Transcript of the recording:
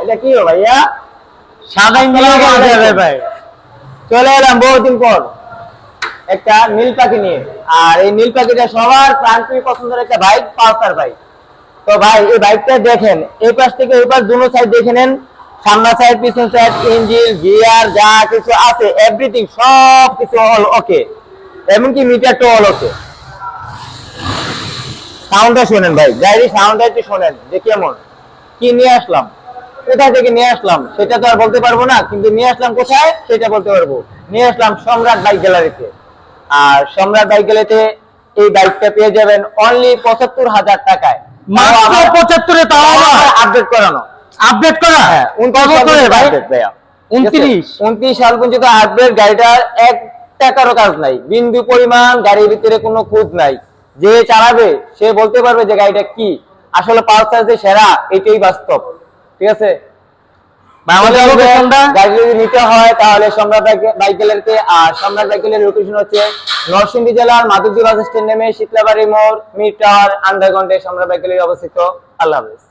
এটা কি ভাইয়া সাদাই মিলে গেছে ভাই। চলে এলাম বহুদিন পর একটা নীল পাখি নিয়ে। আর এই নীল পাখিটা সবার প্রাণপ্রিয় পছন্দের একটা বাইক, পালসার বাইক। তো ভাই এই বাইকটা দেখেন, এই পাশ থেকে ওই পাশ দুটো সাইড দেখে নেন, সামনে সাইড পিছন সাইড, ইঞ্জিন গিয়ার যা কিছু আছে এভরিথিং সব কিছু অল ওকে, এমনকি মিটারটা অল ওকে। সাউন্ডটা শোনেন ভাই, গাড়ির সাউন্ডটা একটু শোনেন যে কেমন। কি নিয়ে আসলাম, কোথা থেকে নিয়ে আসলাম সেটা তো আর বলতে পারবো না, কিন্তু নিয়ে আসলাম কোথায় সেটা বলতে পারবো। নিয়ে আসলাম সম্রাট বাইক গ্যালারিতে। আর সম্রাট বাইক গ্যালারিতে এই বাইকটা পেয়ে যাবেন অনলি ৭৫,০০০ টাকায়, মাত্র ৭৫-এ, তাও আবার আপডেট করানো। আপডেট করা। হ্যাঁ 29 সাল পর্যন্ত আপডেট। গাড়িটার ১ টাকারও কাজ নাই, বিন্দু পরিমাণ গাড়ির ভিতরে কোনো খুঁত নাই। যে চালাবে সে বলতে পারবে যে গাড়িটা কি আসলে পালসার যে সেরা, এটাই বাস্তব। ঠিক আছে, গাড়ি যদি নিতে হয় তাহলে সম্রাট বাইক গ্যালারিতে। আর সম্রাট বাইক গ্যালারির লোকেশন হচ্ছে নরসিংদী জেলার মাধবদী বাস স্ট্যান্ড নেমে শীতলাবাড়ি মোড়, মিড টাওয়ার, আন্ডারগ্রাউন্ডে সম্রাট বাইক গ্যালারি অবস্থিত। আল্লাহ হাফেজ।